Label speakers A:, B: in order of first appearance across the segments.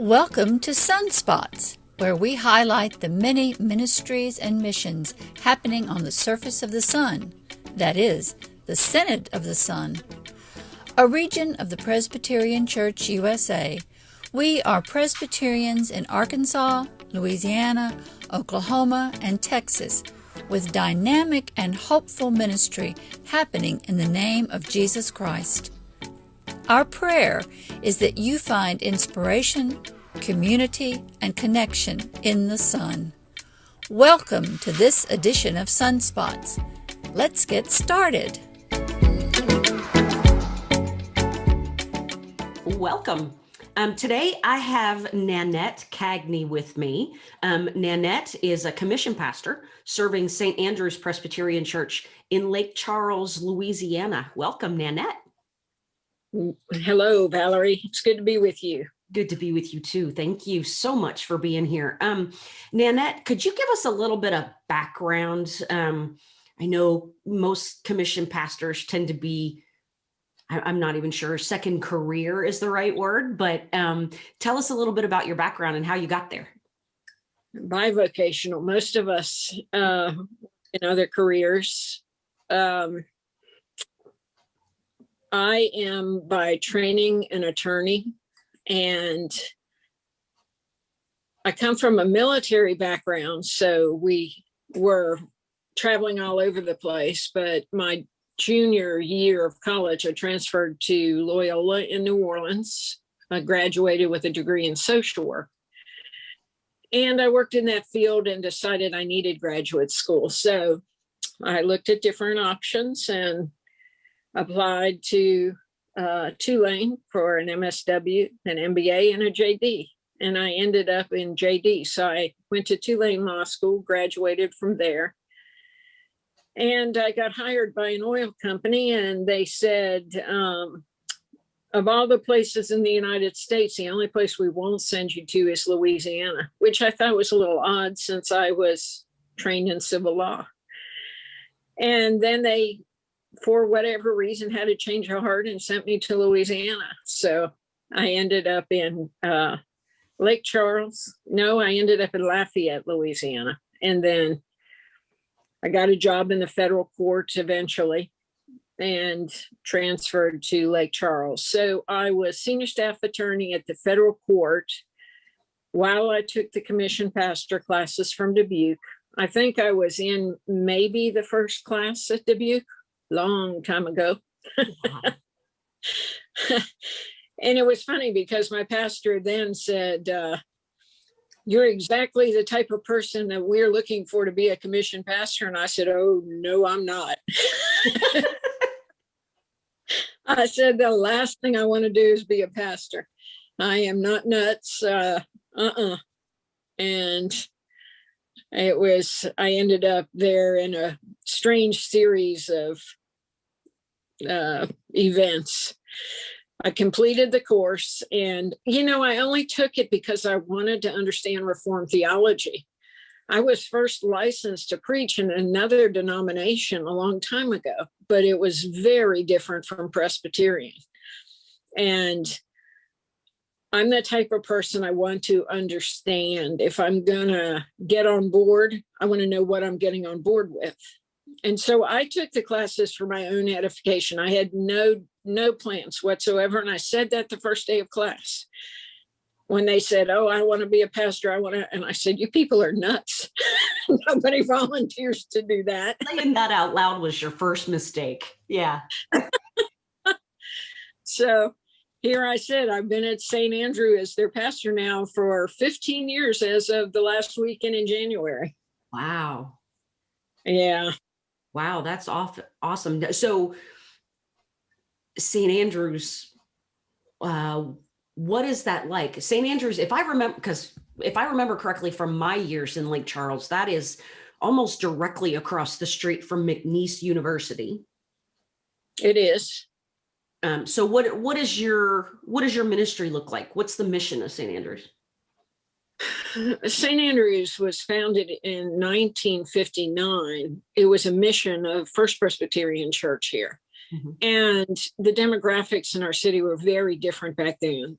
A: Welcome to Sunspots, where we highlight the many ministries and missions happening on the surface of the sun, that is, the Synod of the Sun. A region of the Presbyterian Church USA, we are Presbyterians in Arkansas, Louisiana, Oklahoma, and Texas, with dynamic and hopeful ministry happening in the name of Jesus Christ. Our prayer is that you find inspiration, community, and connection in the sun. Welcome to this edition of Sunspots. Let's get started.
B: Welcome. Today I have Nanette Cagney with me. Nanette is a commission pastor serving St. Andrew's Presbyterian Church in Lake Charles, Louisiana. Welcome, Nanette.
C: Hello, Valerie. It's good to be with you.
B: Good to be with you too. Thank you so much for being here. Nanette, could you give us a little bit of background? I know most commission pastors tend to be, I'm not even sure, second career is the right word, but tell us a little bit about your background and how you got there.
C: Bivocational. Most of us in other careers. I am by training an attorney, and I come from a military background, so we were traveling all over the place. But my junior year of college, I transferred to Loyola in New Orleans. I graduated with a degree in social work. And I worked in that field and decided I needed graduate school. So I looked at different options and applied to Tulane for an MSW, an MBA, and a JD. And I ended up in JD. So I went to Tulane Law School, graduated from there. And I got hired by an oil company, and they said, of all the places in the United States, the only place we won't send you to is Louisiana, which I thought was a little odd since I was trained in civil law. And then they, for whatever reason, had to change their heart and sent me to Louisiana. So I ended up in Lake Charles. No, I ended up in Lafayette, Louisiana. And then I got a job in the federal courts eventually and transferred to Lake Charles. So I was senior staff attorney at the federal court while I took the commission pastor classes from Dubuque. I think I was in maybe the first class at Dubuque, long time ago. And it was funny because my pastor then said, you're exactly the type of person that we're looking for to be a commissioned pastor. And I said, oh, no, I'm not. I said, the last thing I want to do is be a pastor. I am not nuts. And I ended up there in a strange series of events. I completed the course, and, I only took it because I wanted to understand Reformed theology. I was first licensed to preach in another denomination a long time ago, but it was very different from Presbyterian. And I'm the type of person I want to understand. If I'm going to get on board, I want to know what I'm getting on board with. And so I took the classes for my own edification. I had no plans whatsoever. And I said that the first day of class. When they said, oh, I want to be a pastor, and I said, you people are nuts. Nobody volunteers to do that.
B: Saying that out loud was your first mistake. Yeah.
C: So here I said, I've been at St. Andrew as their pastor now for 15 years as of the last weekend in January.
B: Wow.
C: Yeah.
B: Wow, that's awesome. So St. Andrews, what is that like? St. Andrews, if I remember correctly from my years in Lake Charles, that is almost directly across the street from McNeese University.
C: It is.
B: So what does your ministry look like? What's the mission of St. Andrews?
C: St. Andrews was founded in 1959. It was a mission of First Presbyterian Church here. And the demographics in our city were very different back then.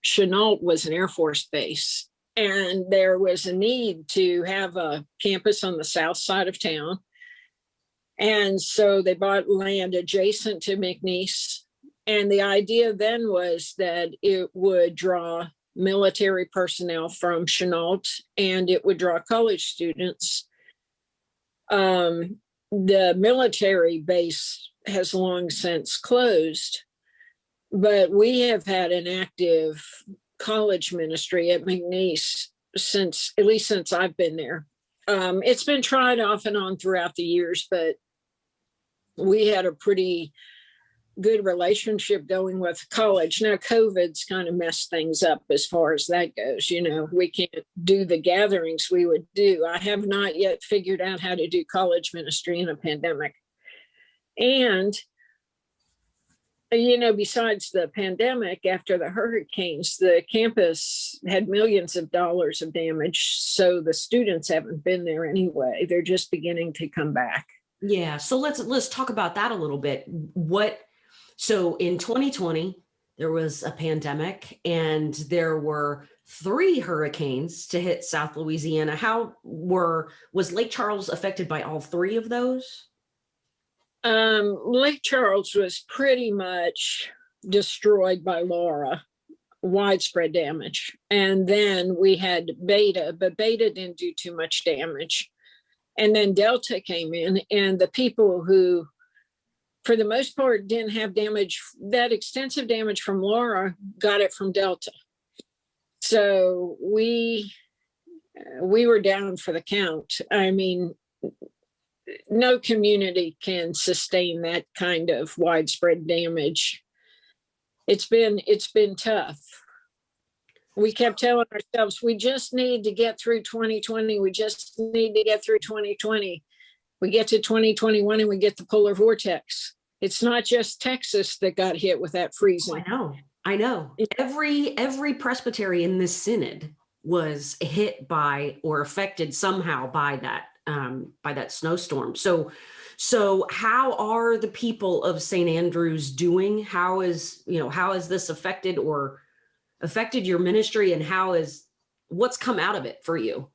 C: Chenault was an Air Force base, and there was a need to have a campus on the south side of town. And so they bought land adjacent to McNeese. And the idea then was that it would draw military personnel from Chenault, and it would draw college students. The military base has long since closed, but we have had an active college ministry at McNeese since, at least since I've been there. It's been tried off and on throughout the years, but we had a pretty good relationship going with college. Now, COVID's kind of messed things up as far as that goes. You know, we can't do the gatherings we would do. I have not yet figured out how to do college ministry in a pandemic. And, you know, besides the pandemic, after the hurricanes, the campus had millions of dollars of damage. So the students haven't been there anyway. They're just beginning to come back.
B: Yeah. So let's talk about that a little bit. So in 2020, there was a pandemic and there were 3 hurricanes to hit South Louisiana. Was Lake Charles affected by all 3 of those?
C: Lake Charles was pretty much destroyed by Laura, widespread damage. And then we had Beta, but Beta didn't do too much damage. And then Delta came in, and the people who, for the most part, didn't have damage, that extensive damage from Laura, got it from Delta. So we were down for the count. I mean, no community can sustain that kind of widespread damage. It's been tough. We kept telling ourselves, we just need to get through 2020. We just need to get through 2020. We get to 2021 and we get the polar vortex. It's not just Texas that got hit with that freezing.
B: I know. Every presbytery in this synod was hit by or affected somehow by that snowstorm. So how are the people of St. Andrews doing? How is this affected your ministry, and what's come out of it for you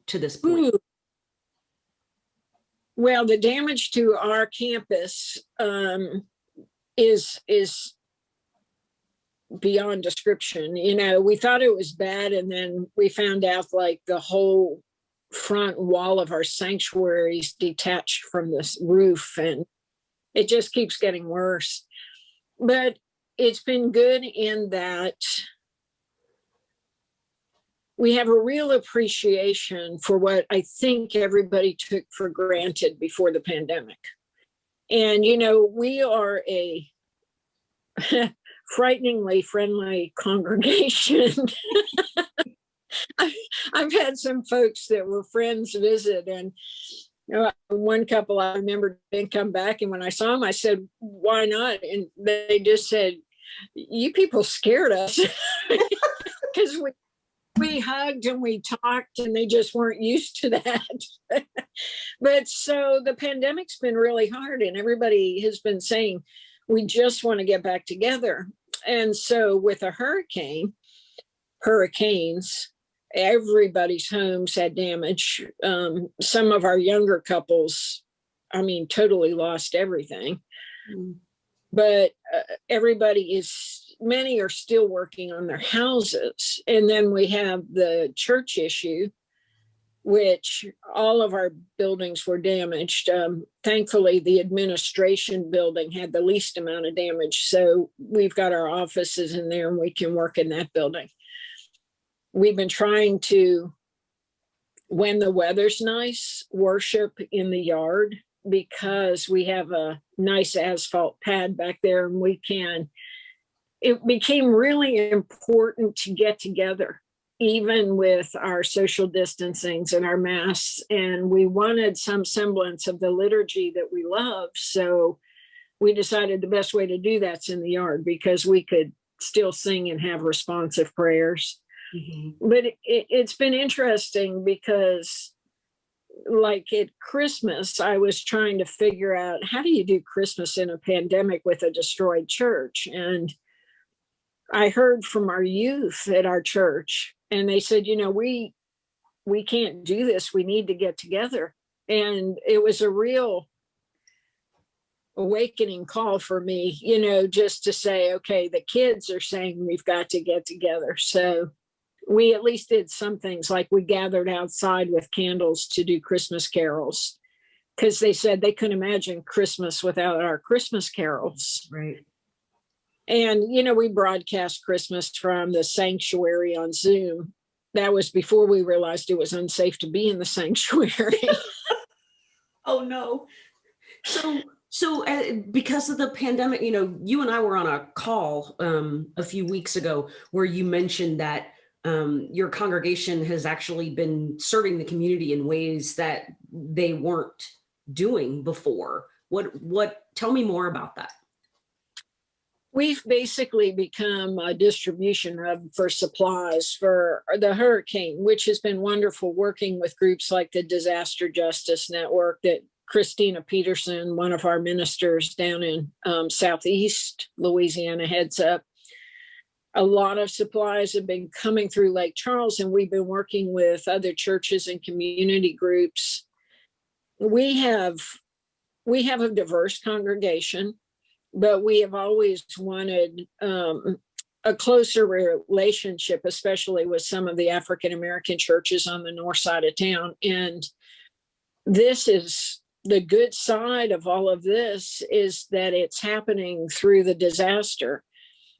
B: to this point?
C: Well, the damage to our campus is beyond description. You know, we thought it was bad, and then we found out like the whole front wall of our sanctuaries detached from this roof, and it just keeps getting worse. But it's been good in that we have a real appreciation for what I think everybody took for granted before the pandemic. And, you know, we are a frighteningly friendly congregation. I've had some folks that were friends visit, and one couple I remember didn't come back, and when I saw them, I said, "Why not?" And they just said, "You people scared us," because we hugged and we talked, and they just weren't used to that. But so the pandemic's been really hard, and everybody has been saying, we just want to get back together. And so with a hurricanes, everybody's homes had damage. Some of our younger couples, totally lost everything. But many are still working on their houses. And then we have the church issue, which all of our buildings were damaged. Thankfully, the administration building had the least amount of damage. So we've got our offices in there and we can work in that building. We've been trying to, when the weather's nice, worship in the yard, because we have a nice asphalt pad back there, and it became really important to get together, even with our social distancings and our masks. And we wanted some semblance of the liturgy that we love. So we decided the best way to do that's in the yard, because we could still sing and have responsive prayers. Mm-hmm. But it's been interesting because like at Christmas, I was trying to figure out, how do you do Christmas in a pandemic with a destroyed church? And I heard from our youth at our church, and they said, we can't do this. We need to get together. And it was a real awakening call for me, just to say, okay, the kids are saying we've got to get together. So we at least did some things, like we gathered outside with candles to do Christmas carols, because they said they couldn't imagine Christmas without our Christmas carols.
B: Right.
C: And, we broadcast Christmas from the sanctuary on Zoom. That was before we realized it was unsafe to be in the sanctuary.
B: Oh, no. So because of the pandemic, you and I were on a call a few weeks ago where you mentioned that your congregation has actually been serving the community in ways that they weren't doing before. Tell me more about that.
C: We've basically become a distribution hub for supplies for the hurricane, which has been wonderful, working with groups like the Disaster Justice Network that Christina Peterson, one of our ministers down in Southeast Louisiana, heads up. A lot of supplies have been coming through Lake Charles, and we've been working with other churches and community groups. We have a diverse congregation, but we have always wanted a closer relationship, especially with some of the African American churches on the north side of town. And this is the good side of all of this, is that it's happening through the disaster.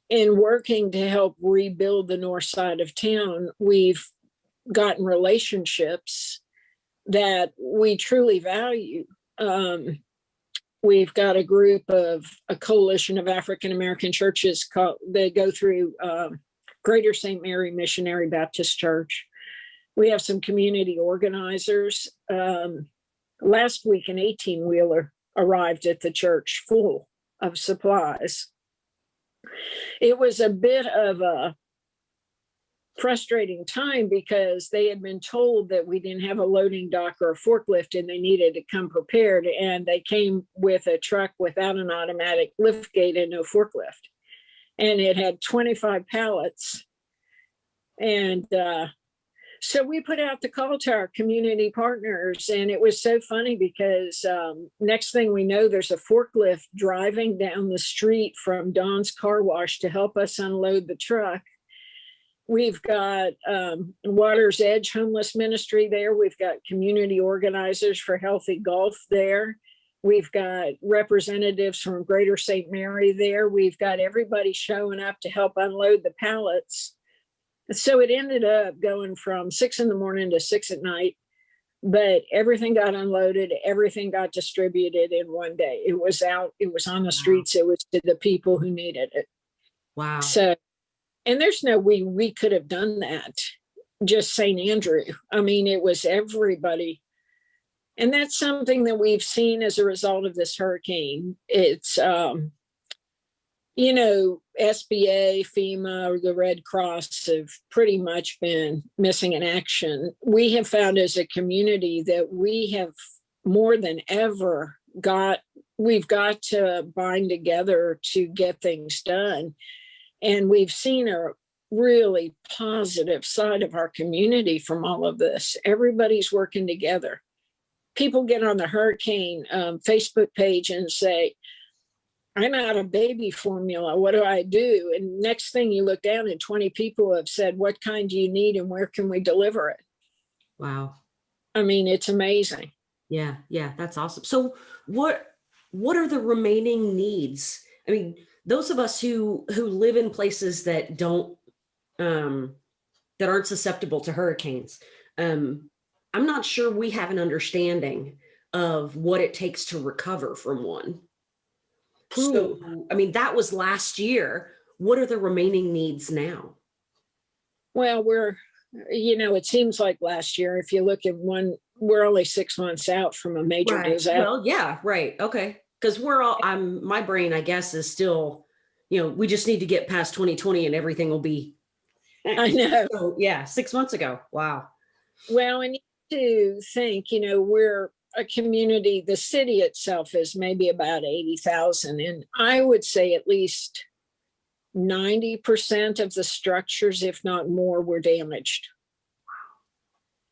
C: In working to help rebuild the north side of town, we've gotten relationships that we truly value. We've got a coalition of African American churches that go through Greater St. Mary Missionary Baptist Church. We have some community organizers. Last week, an 18-wheeler arrived at the church full of supplies. It was a bit of a frustrating time because they had been told that we didn't have a loading dock or a forklift, and they needed to come prepared. And they came with a truck without an automatic lift gate and no forklift. And it had 25 pallets. And so we put out the call to our community partners, and it was so funny because next thing we know, there's a forklift driving down the street from Don's Car Wash to help us unload the truck. We've got Water's Edge Homeless Ministry there. We've got community organizers for Healthy Golf there. We've got representatives from Greater St. Mary there. We've got everybody showing up to help unload the pallets. So it ended up going from 6 a.m. to 6 p.m, but everything got unloaded, everything got distributed in one day. It was out, it was on the streets, it was to the people who needed it.
B: Wow.
C: So, and there's no way we could have done that, just St. Andrew. I mean, it was everybody. And that's something that we've seen as a result of this hurricane. It's, SBA, FEMA, the Red Cross have pretty much been missing in action. We have found as a community that we have more than ever we've got to bind together to get things done. And we've seen a really positive side of our community from all of this. Everybody's working together. People get on the hurricane Facebook page and say, I'm out of baby formula. What do I do? And next thing you look down and 20 people have said, what kind do you need and where can we deliver it?
B: Wow.
C: I mean, it's amazing.
B: Yeah, that's awesome. So what are the remaining needs? I mean, those of us who live in places that aren't susceptible to hurricanes, I'm not sure we have an understanding of what it takes to recover from one. So, I mean, that was last year. What are the remaining needs now?
C: Well, it seems like last year, if you look at we're only 6 months out from a major disaster.
B: Well, yeah, right. Okay. Because my brain, I guess, is still, we just need to get past 2020 and everything will be.
C: I know.
B: So, yeah, 6 months ago. Wow.
C: Well, and to think, we're a community, the city itself is maybe about 80,000. And I would say at least 90% of the structures, if not more, were damaged.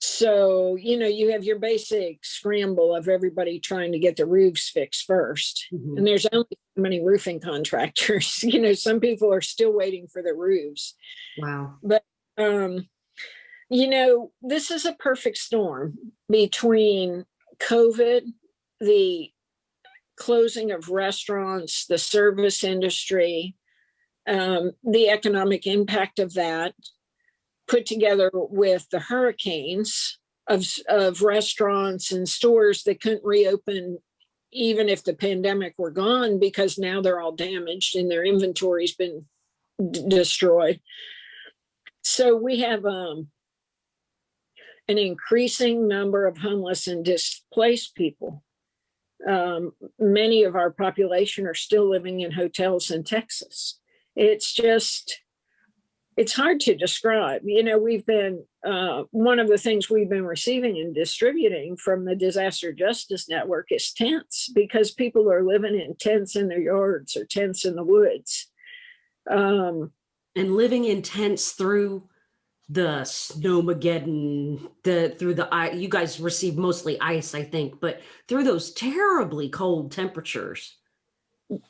C: So, you have your basic scramble of everybody trying to get the roofs fixed first. Mm-hmm. And there's only so many roofing contractors. Some people are still waiting for the roofs.
B: Wow.
C: But, this is a perfect storm between COVID, the closing of restaurants, the service industry, the economic impact of that, put together with the hurricanes of restaurants and stores that couldn't reopen even if the pandemic were gone, because now they're all damaged and their inventory's been destroyed. So we have an increasing number of homeless and displaced people. Many of our population are still living in hotels in Texas. It's hard to describe. We've been, one of the things we've been receiving and distributing from the Disaster Justice Network is tents, because people are living in tents in their yards or tents in the woods.
B: And living in tents through the snowmageddon, through the ice. You guys receive mostly ice, I think, but through those terribly cold temperatures.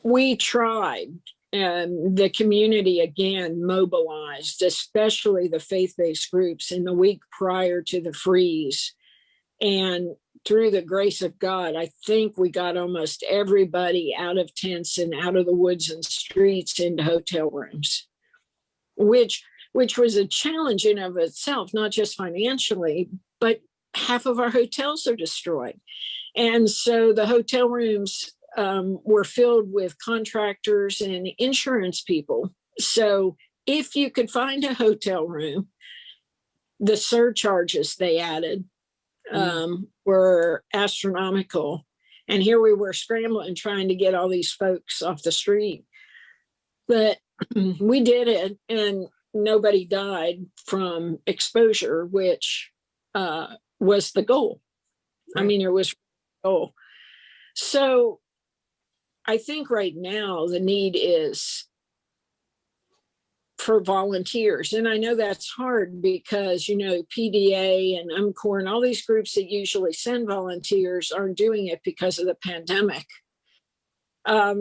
C: We tried. And the community again mobilized, especially the faith-based groups, in the week prior to the freeze. And through the grace of God, I think we got almost everybody out of tents and out of the woods and streets into hotel rooms, which was a challenge in of itself, not just financially, but half of our hotels are destroyed. And so the hotel rooms were filled with contractors and insurance people. So if you could find a hotel room, the surcharges they added were astronomical. And here we were scrambling, trying to get all these folks off the street. But we did it, and nobody died from exposure, which was the goal. Right. I mean, it was the goal. So I think right now the need is for volunteers. And I know that's hard because, PDA and UMCOR and all these groups that usually send volunteers aren't doing it because of the pandemic.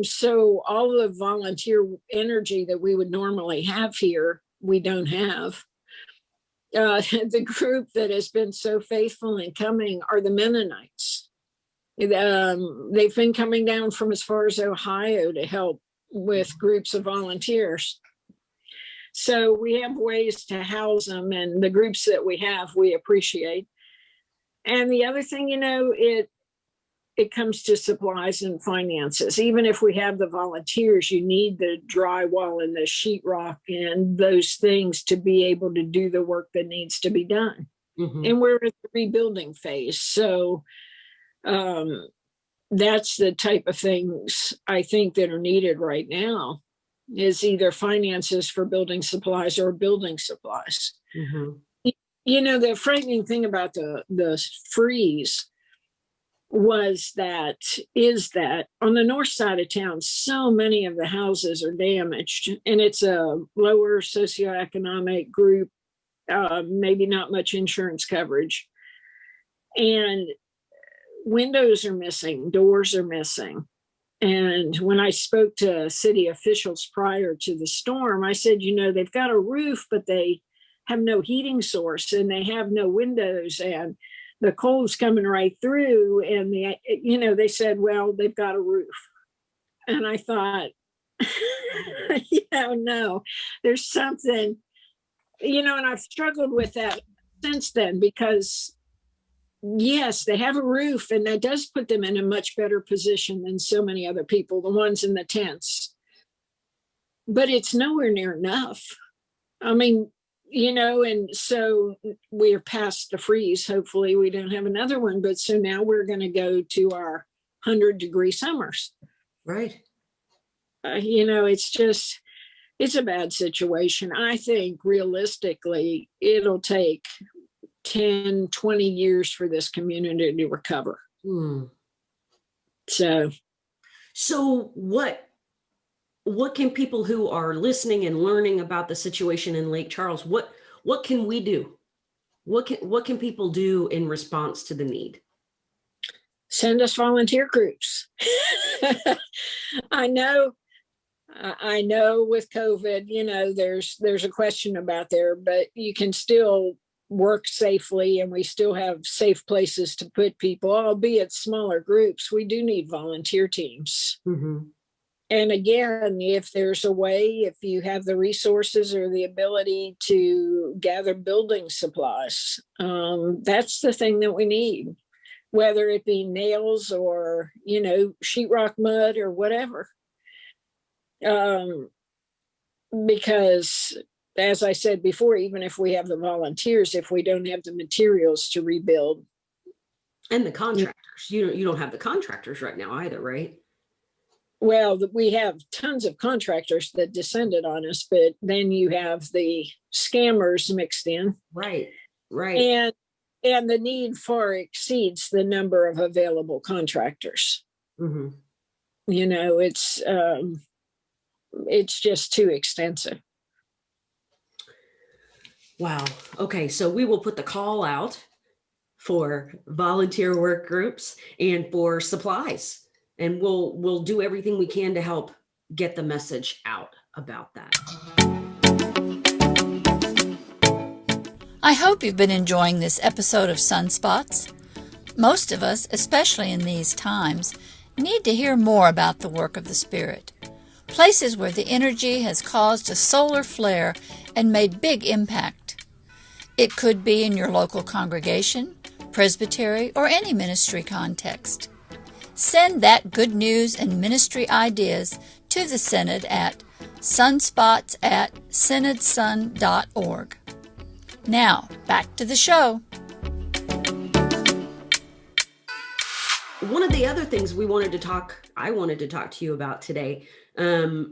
C: So all the volunteer energy that we would normally have here, we don't have. The group that has been so faithful in coming are the Mennonites. They've been coming down from as far as Ohio to help with groups of volunteers. So we have ways to house them, and the groups that we have, we appreciate. And the other thing, it comes to supplies and finances. Even if we have the volunteers, you need the drywall and the sheetrock and those things to be able to do the work that needs to be done. Mm-hmm. And we're in the rebuilding phase. So that's the type of things I think that are needed right now, is either finances for building supplies or building supplies. Mm-hmm. The frightening thing about the freeze is that on the north side of town, so many of the houses are damaged, and it's a lower socioeconomic group, maybe not much insurance coverage. And windows are missing, doors are missing. And when I spoke to city officials prior to the storm, I said, they've got a roof, but they have no heating source and they have no windows, and the cold's coming right through. And they said, well, they've got a roof. And I thought, no, there's something, and I've struggled with that since then, because yes, they have a roof, and that does put them in a much better position than so many other people, the ones in the tents. But it's nowhere near enough. I mean, and so we're past the freeze. Hopefully we don't have another one. But so now we're going to go to our 100-degree summers.
B: Right.
C: It's a bad situation. I think realistically, it'll take 10, 20 years for this community to recover. So
B: what can people who are listening and learning about the situation in Lake Charles, what can we do? What can people do in response to the need?
C: Send us volunteer groups. I know with COVID, there's a question about there, but you can still work safely, and we still have safe places to put people, albeit smaller groups. We do need volunteer teams.
B: Mm-hmm.
C: And again, if there's a way, if you have the resources or the ability to gather building supplies, that's the thing that we need, whether it be nails or, sheetrock mud or whatever. Because as I said before, even if we have the volunteers, if we don't have the materials to rebuild.
B: And the contractors, you don't have the contractors right now either, right?
C: Well, we have tons of contractors that descended on us, but then you have the scammers mixed in.
B: Right.
C: And the need far exceeds the number of available contractors.
B: Mm-hmm.
C: It's just too extensive.
B: Wow. Okay. So we will put the call out for volunteer work groups and for supplies, and we'll do everything we can to help get the message out about that.
A: I hope you've been enjoying this episode of Sunspots. Most of us, especially in these times, need to hear more about the work of the Spirit. Places where the energy has caused a solar flare and made big impact. It could be in your local congregation, presbytery, or any ministry context. Send that good news and ministry ideas to the Synod at sunspots@synodsun.org. Now, back to the show.
B: One of the other things I wanted to talk to you about today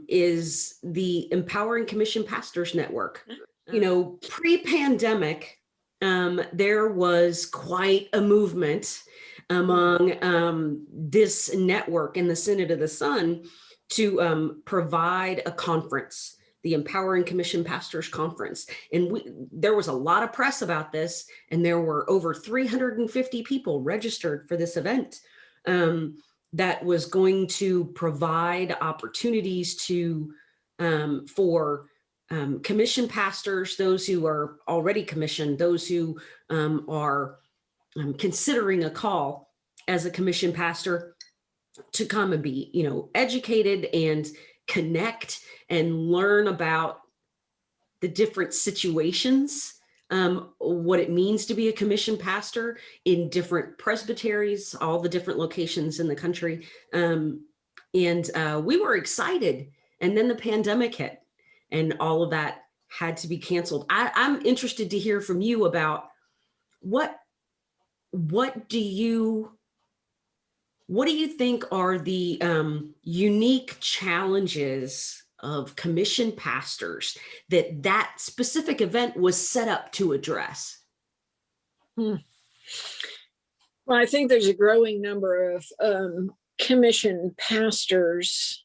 B: is the Empowering Commission Pastors Network. Pre-pandemic, there was quite a movement among this network in the Synod of the Sun to provide a conference, the Empowering Commission Pastors Conference. And there was a lot of press about this, and there were over 350 people registered for this event that was going to provide opportunities for commission pastors, those who are already commissioned, those who are considering a call as a commission pastor, to come and be, educated and connect and learn about the different situations, what it means to be a commission pastor in different presbyteries, all the different locations in the country. And we were excited. And then the pandemic hit and all of that had to be canceled. I'm interested to hear from you about what do you think are the unique challenges of commission pastors that specific event was set up to address?
C: Well, I think there's a growing number of commission pastors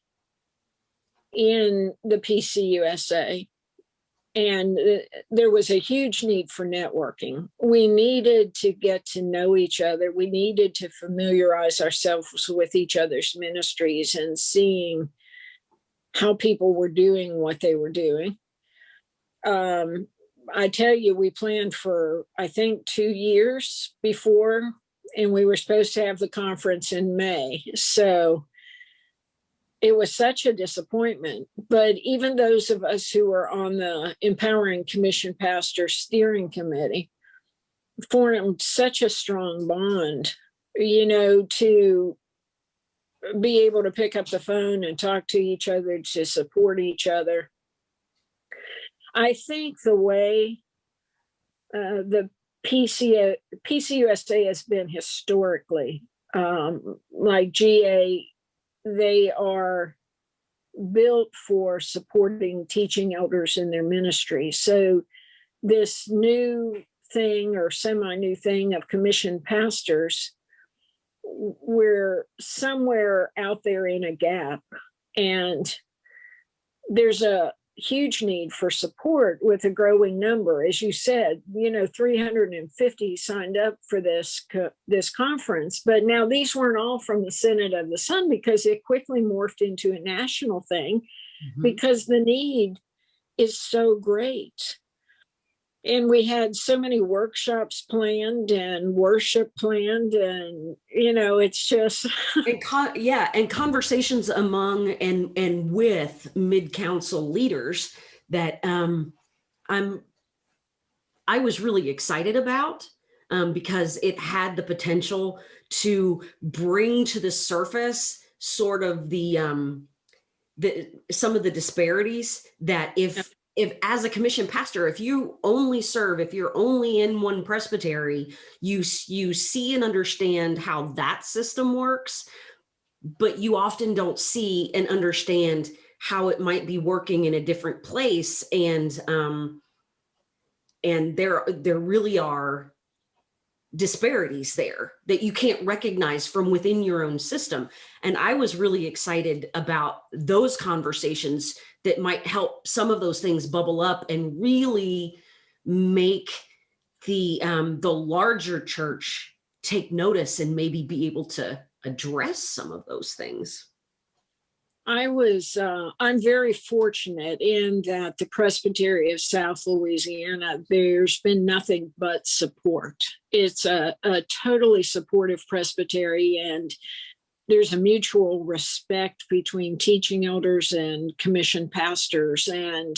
C: in the PCUSA, and there was a huge need for networking. We needed to get to know each other. We needed to familiarize ourselves with each other's ministries and seeing how people were doing what they were doing. I tell you, we planned for, I think, 2 years before, and we were supposed to have the conference in May. So it was such a disappointment. But even those of us who were on the Empowering Commission Pastor Steering Committee formed such a strong bond, to be able to pick up the phone and talk to each other, to support each other. I think the way the PCUSA has been historically, like GA, they are built for supporting teaching elders in their ministry. So this new thing or semi-new thing of commissioned pastors, we're somewhere out there in a gap, and there's a huge need for support with a growing number. As you said, 350 signed up for this conference, but now these weren't all from the Synod of the Sun, because it quickly morphed into a national thing, because the need is so great. And we had so many workshops planned and worship planned, and it's just
B: and conversations among and with mid-council leaders that I was really excited about, because it had the potential to bring to the surface sort of the some of the disparities that if as a commissioned pastor, if you only serve, if you're only in one presbytery, you see and understand how that system works, but you often don't see and understand how it might be working in a different place. And there really are disparities there that you can't recognize from within your own system. And I was really excited about those conversations that might help some of those things bubble up and really make the larger church take notice and maybe be able to address some of those things.
C: I'm very fortunate in that the Presbytery of South Louisiana, there's been nothing but support. It's a totally supportive presbytery, and there's a mutual respect between teaching elders and commissioned pastors. And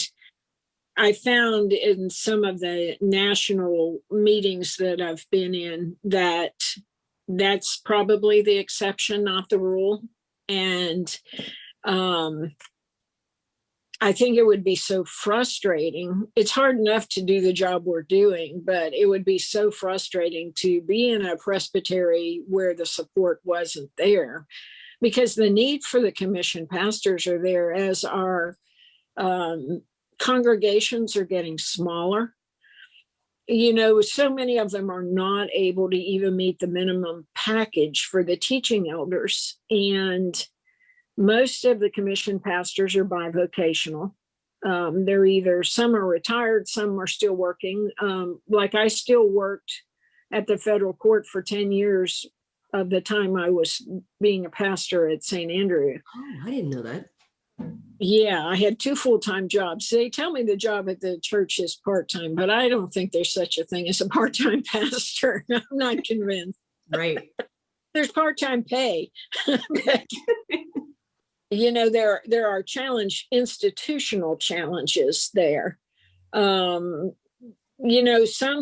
C: I found in some of the national meetings that I've been in that that's probably the exception, not the rule. And I think it would be so frustrating. It's hard enough to do the job we're doing, but it would be so frustrating to be in a presbytery where the support wasn't there, because the need for the commissioned pastors are there as our congregations are getting smaller. So many of them are not able to even meet the minimum package for the teaching elders. And most of the commissioned pastors are bivocational. They're either, some are retired, some are still working. Like I still worked at the federal court for 10 years of the time I was being a pastor at St. Andrew.
B: Oh, I didn't know that.
C: Yeah, I had 2 full-time jobs. They tell me the job at the church is part-time, but I don't think there's such a thing as a part-time pastor. I'm not convinced.
B: Right.
C: There's part-time pay. But, there are institutional challenges there. Some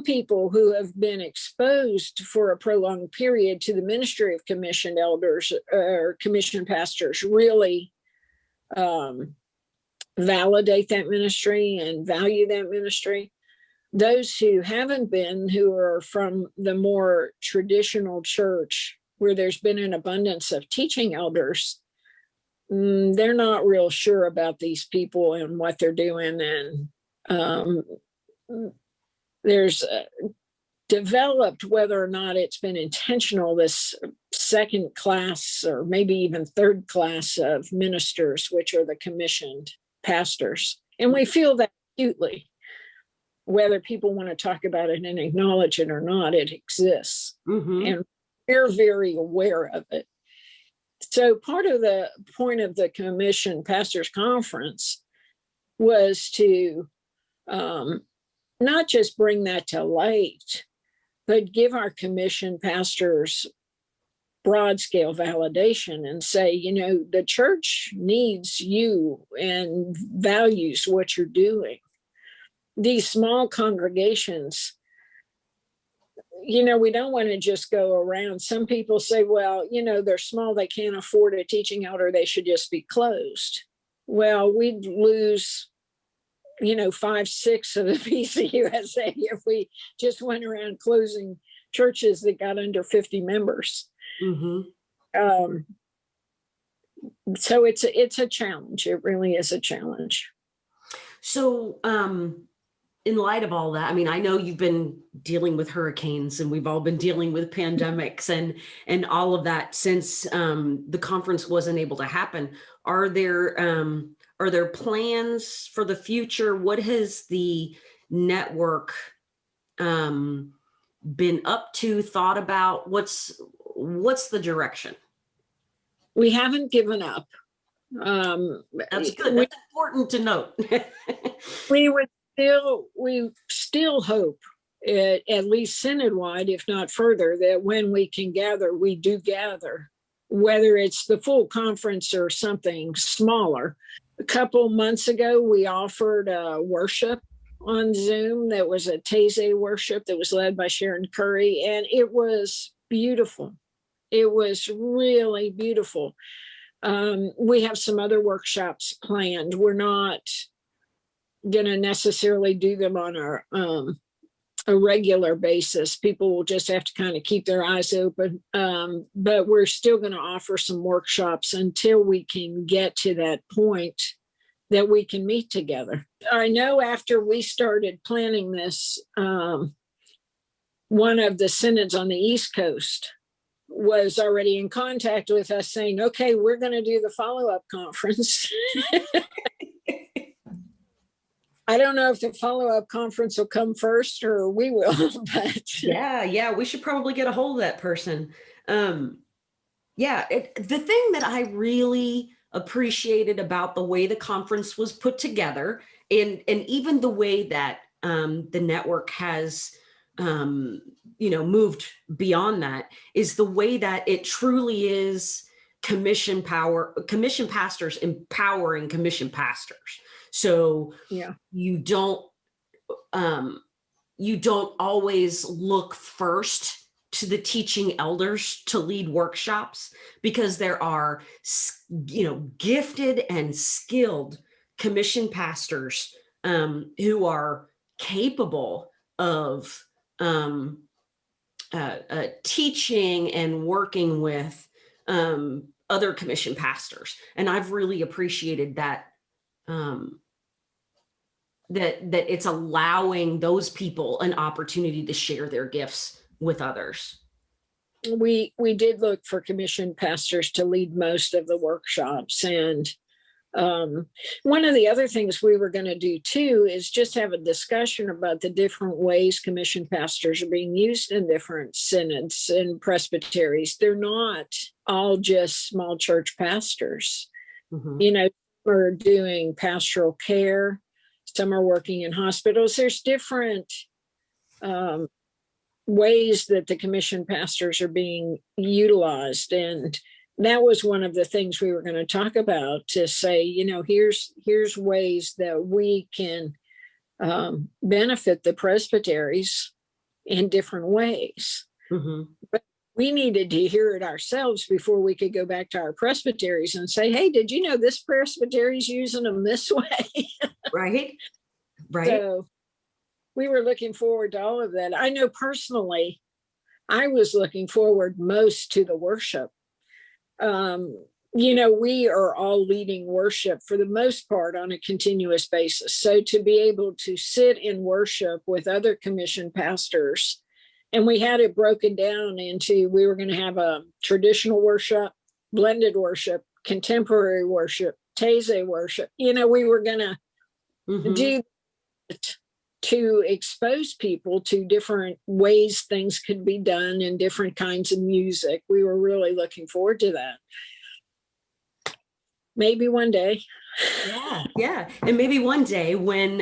C: people who have been exposed for a prolonged period to the ministry of commissioned elders or commissioned pastors really validate that ministry and value that ministry. Those who haven't been, who are from the more traditional church where there's been an abundance of teaching elders, they're not real sure about these people and what they're doing. And there's developed, whether or not it's been intentional, this second class or maybe even third class of ministers, which are the commissioned pastors. And we feel that acutely, whether people want to talk about it and acknowledge it or not, it exists. And we're very aware of it. So part of the point of the Commissioned Pastors Conference was to not just bring that to light, but give our commissioned pastors broad scale validation and say, the church needs you and values what you're doing. These small congregations, we don't want to just go around. Some people say, well, they're small, they can't afford a teaching elder, they should just be closed. Well, we'd lose 5, 6 of the PCUSA if we just went around closing churches that got under 50 members. So it's a challenge. It really is a challenge.
B: So in light of all that, I mean, I know you've been dealing with hurricanes, and we've all been dealing with pandemics and all of that since the conference wasn't able to happen. Are there plans for the future? What has the network been up to, thought about? What's the direction?
C: We haven't given up.
B: That's good. That's important to note.
C: We still hope, at least synod-wide, if not further, that when we can gather, we do gather, whether it's the full conference or something smaller. A couple months ago, we offered worship on Zoom. That was a Taizé worship that was led by Sharon Curry, and it was beautiful. It was really beautiful. We have some other workshops planned. We're not going to necessarily do them on a regular basis. People will just have to kind of keep their eyes open. But we're still going to offer some workshops until we can get to that point that we can meet together. I know after we started planning this, one of the synods on the East Coast was already in contact with us saying, okay, we're going to do the follow-up conference. I don't know if the follow-up conference will come first or we will, but
B: yeah, we should probably get a hold of that person. The thing that I really appreciated about the way the conference was put together, and even the way that the network has moved beyond that, is the way that it truly is commission pastors empowering commission pastors. So you don't always look first to the teaching elders to lead workshops, because there are, gifted and skilled commission pastors who are capable of teaching and working with other commission pastors. And I've really appreciated that, that it's allowing those people an opportunity to share their gifts with others.
C: We did look for commission pastors to lead most of the workshops. And one of the other things we were going to do too is just have a discussion about the different ways commission pastors are being used in different synods and presbyteries. They're not all just small church pastors. Mm-hmm. We're doing pastoral care. Some are working in hospitals. There's different ways that the commission pastors are being utilized. And that was one of the things we were going to talk about, to say, here's ways that we can benefit the presbyteries in different ways. Mm-hmm. But we needed to hear it ourselves before we could go back to our presbyteries and say, hey, did you know this presbytery's using them this way?
B: Right.
C: So we were looking forward to all of that. I know personally, I was looking forward most to the worship. We are all leading worship for the most part on a continuous basis. So to be able to sit in worship with other commissioned pastors, and we had it broken down into, we were going to have a traditional worship, blended worship, contemporary worship, Taizé worship. We were going to do it to expose people to different ways things could be done and different kinds of music. We were really looking forward to that. Maybe one day.
B: Yeah. And maybe one day when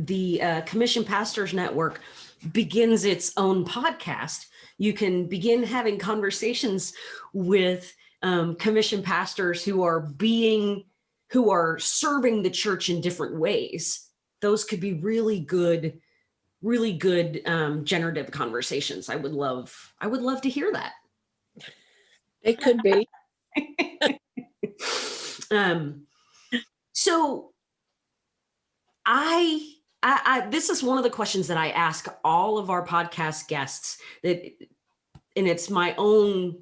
B: the Commission Pastors Network begins its own podcast, you can begin having conversations with commission pastors who are serving the church in different ways. Those could be really good generative conversations. I would love to hear that.
C: It could be.
B: So I this is one of the questions that I ask all of our podcast guests, and it's my own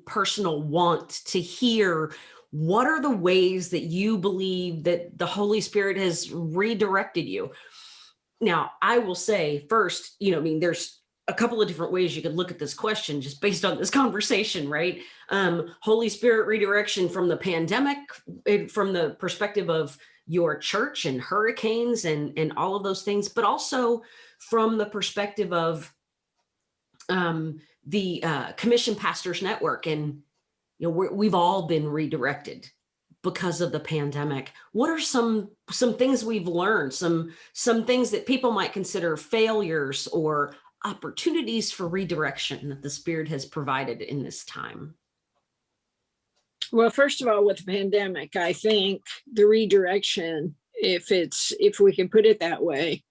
B: personal want to hear, what are the ways that you believe that the Holy Spirit has redirected you? Now, I will say first, I mean, there's a couple of different ways you could look at this question just based on this conversation, right? Holy Spirit redirection from the pandemic, from the perspective of your church and hurricanes and all of those things, but also from the perspective of the Commission Pastors Network. And, we've all been redirected because of the pandemic. What are some things we've learned, some things that people might consider failures or opportunities for redirection that the Spirit has provided in this time?
C: Well, first of all, with the pandemic, I think the redirection, if we can put it that way,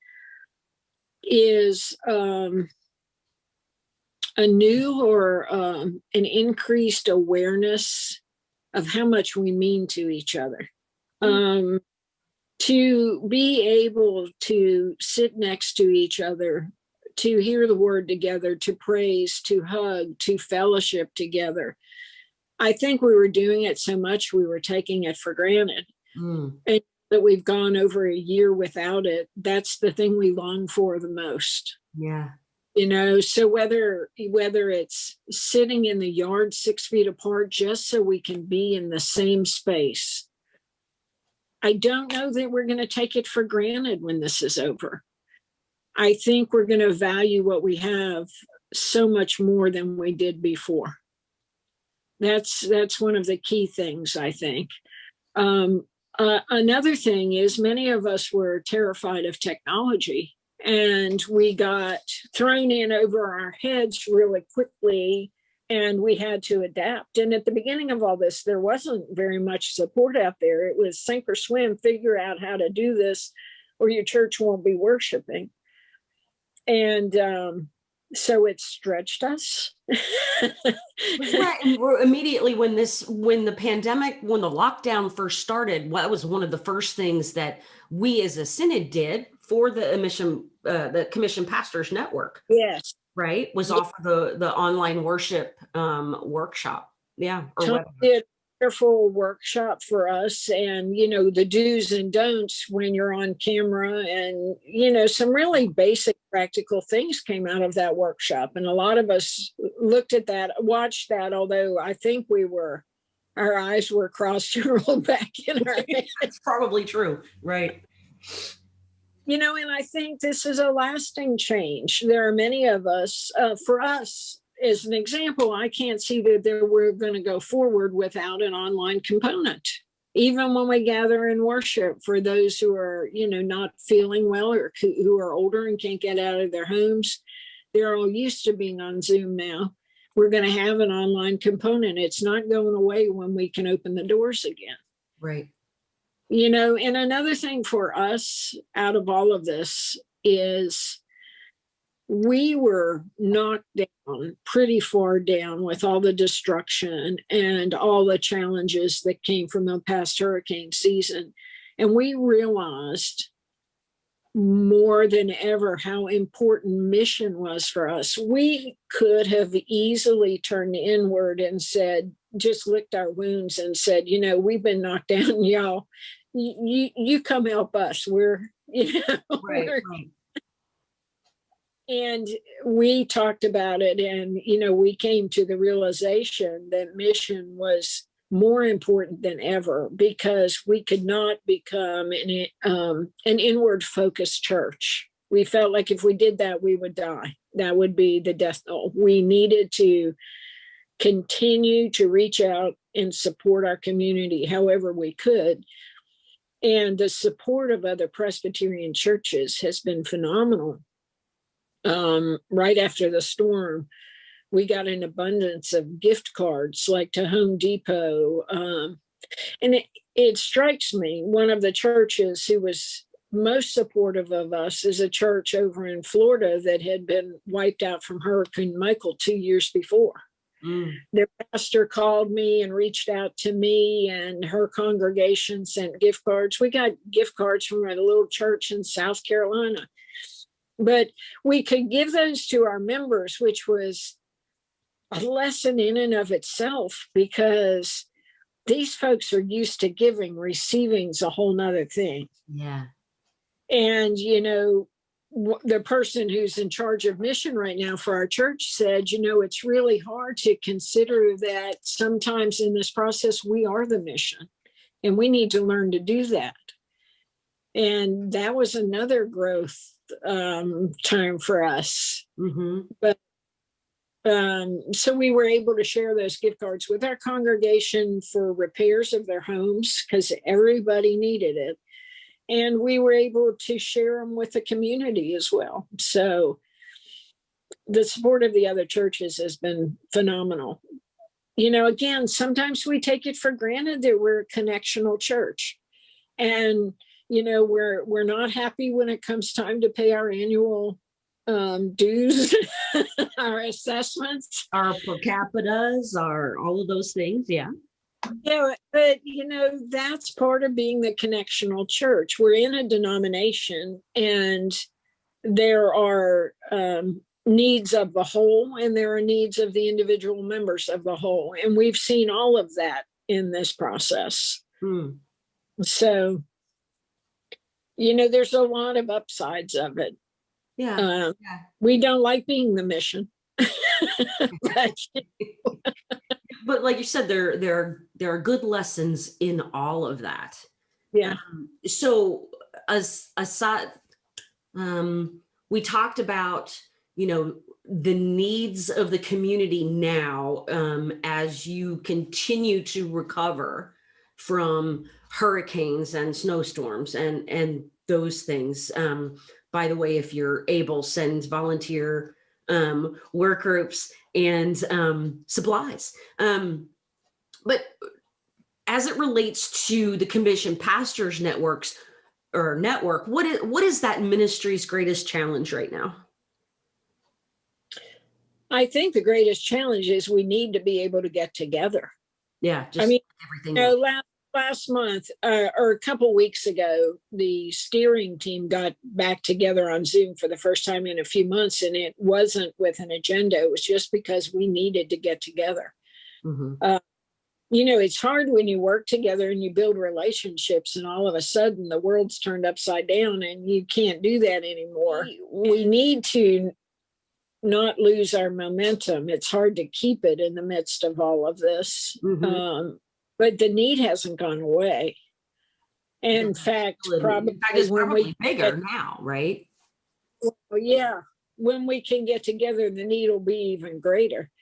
C: is a new or an increased awareness of how much we mean to each other. To be able to sit next to each other, to hear the word together, to praise, to hug, to fellowship together. I think we were doing it so much, we were taking it for granted. And that we've gone over a year without it, that's the thing we long for the most.
B: Yeah.
C: So whether it's sitting in the yard 6 feet apart just so we can be in the same space, I don't know that we're going to take it for granted when this is over. I think we're going to value what we have so much more than we did before. That's one of the key things, I think. Another thing is many of us were terrified of technology, and we got thrown in over our heads really quickly, and we had to adapt. And at the beginning of all this, there wasn't very much support out there. It was sink or swim, figure out how to do this, or your church won't be worshiping. And so it stretched us.
B: Right. And immediately when the lockdown first started, that was one of the first things that we as a synod did for the Commission Pastors Network.
C: Yes.
B: Right. Was offer the online worship workshop. Yeah. Or
C: wonderful workshop for us, and the do's and don'ts when you're on camera, and some really basic practical things came out of that workshop, and a lot of us looked at that, watched that, although I think our eyes were crossed and rolled back in our heads.
B: That's probably true, right?
C: And I think this is a lasting change. There are many of us, for us, as an example, I can't see that we're going to go forward without an online component. Even when we gather in worship, for those who are, not feeling well or who are older and can't get out of their homes, they're all used to being on Zoom now. We're going to have an online component. It's not going away when we can open the doors again.
B: Right.
C: And another thing for us out of all of this is we were knocked down, pretty far down, with all the destruction and all the challenges that came from the past hurricane season. And we realized more than ever how important mission was for us. We could have easily turned inward and said, just licked our wounds and said, we've been knocked down, y'all. You come help us. We're,
B: right.
C: And we talked about it, and, we came to the realization that mission was more important than ever, because we could not become an inward focused church. We felt like if we did that, we would die. That would be the death knell. We needed to continue to reach out and support our community however we could. And the support of other Presbyterian churches has been phenomenal. Right after the storm, we got an abundance of gift cards, like to Home Depot. And it strikes me, one of the churches who was most supportive of us is a church over in Florida that had been wiped out from Hurricane Michael 2 years before. Their pastor called me and reached out to me, and her congregation sent gift cards. We got gift cards from a little church in South Carolina. But we could give those to our members, which was a lesson in and of itself, because these folks are used to giving. Receiving's a whole nother thing.
B: Yeah.
C: And, the person who's in charge of mission right now for our church said, it's really hard to consider that sometimes in this process, we are the mission and we need to learn to do that. And that was another growth time for us.
B: Mm-hmm.
C: But so we were able to share those gift cards with our congregation for repairs of their homes because everybody needed it. And we were able to share them with the community as well. So the support of the other churches has been phenomenal. Again, sometimes we take it for granted that we're a connectional church. And, we're not happy when it comes time to pay our annual dues, our assessments.
B: Our per capitas, all of those things. Yeah.
C: Yeah, but that's part of being the connectional church. We're in a denomination and there are needs of the whole and there are needs of the individual members of the whole. And we've seen all of that in this process. So, there's a lot of upsides of it.
B: Yeah.
C: We don't like being the mission.
B: But like you said, there are good lessons in all of that.
C: Yeah.
B: So aside, we talked about, the needs of the community now as you continue to recover from hurricanes and snowstorms and those things. By the way, if you're able, send volunteer work groups and supplies. But as it relates to the Commission Pastors network, what is that ministry's greatest challenge right now?
C: I think the greatest challenge is we need to be able to get together.
B: Yeah,
C: everything. Last month or a couple weeks ago, the steering team got back together on Zoom for the first time in a few months, and it wasn't with an agenda. It was just because we needed to get together.
B: Mm-hmm.
C: It's hard when you work together and you build relationships, and all of a sudden the world's turned upside down, and you can't do that anymore. We need to not lose our momentum. It's hard to keep it in the midst of all of this.
B: Mm-hmm.
C: But the need hasn't gone away. In fact,
B: it's probably bigger now, right?
C: Well, yeah. When we can get together, the need will be even greater.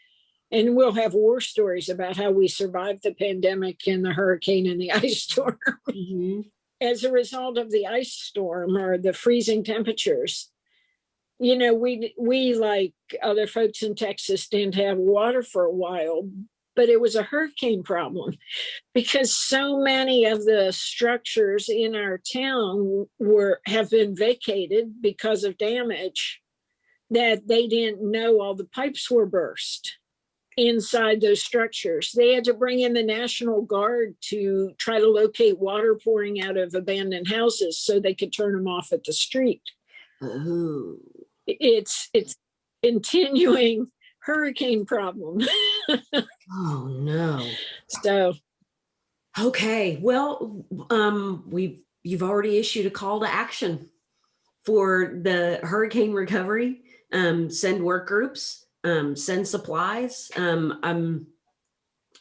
C: And we'll have war stories about how we survived the pandemic and the hurricane and the ice storm.
B: Mm-hmm.
C: As a result of the ice storm or the freezing temperatures, we like other folks in Texas didn't have water for a while, but it was a hurricane problem because so many of the structures in our town have been vacated because of damage that they didn't know all the pipes were burst inside those structures. They had to bring in the National Guard to try to locate water pouring out of abandoned houses so they could turn them off at the street.
B: Oh.
C: It's continuing hurricane problem.
B: Oh no.
C: So
B: okay, well, you've already issued a call to action for the hurricane recovery. Send work groups, send supplies.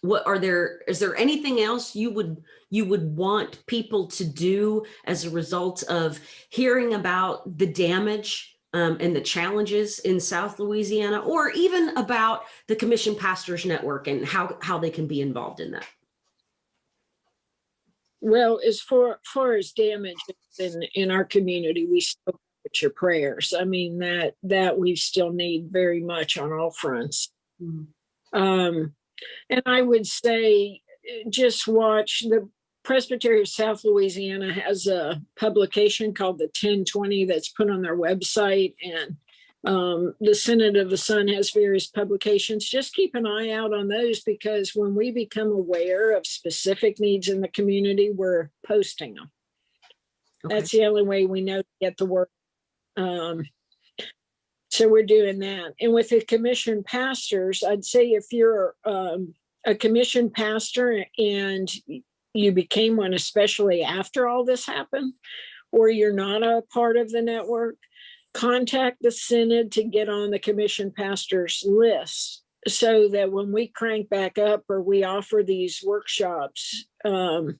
B: Is there anything else you would want people to do as a result of hearing about the damage and the challenges in South Louisiana, or even about the Commission Pastors Network and how they can be involved in that?
C: Well, as far as damage in our community, we still get your prayers. I mean, that we still need very much on all fronts.
B: Mm-hmm.
C: And I would say just watch the Presbytery of South Louisiana has a publication called the 1020 that's put on their website, and the Synod of the Sun has various publications. Just keep an eye out on those, because when we become aware of specific needs in the community, we're posting them. Okay. That's the only way we know to get the word. So we're doing that. And with the commissioned pastors, I'd say if you're a commissioned pastor and you became one, especially after all this happened, or you're not a part of the network, contact the Synod to get on the commission pastors list, so that when we crank back up or we offer these workshops, you'll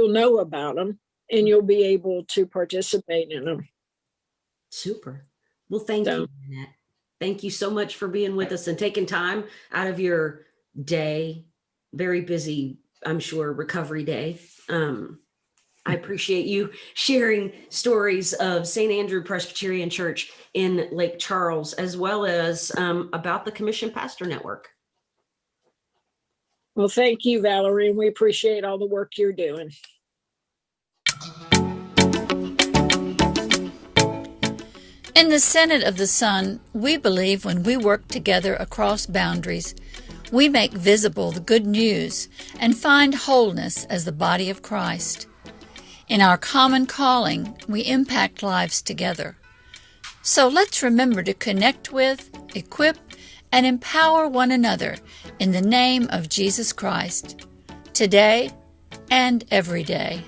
C: know about them and you'll be able to participate in them.
B: Super. Well, thank you, Nanette. Thank you so much for being with us and taking time out of your day. Very busy, I'm sure, recovery day. I appreciate you sharing stories of St. Andrew Presbyterian Church in Lake Charles, as well as about the Commission Pastor Network.
C: Well, thank you, Valerie, and we appreciate all the work you're doing.
A: In the Synod of the Son, we believe when we work together across boundaries, we make visible the good news and find wholeness as the body of Christ. In our common calling, we impact lives together. So let's remember to connect with, equip, and empower one another in the name of Jesus Christ, today and every day.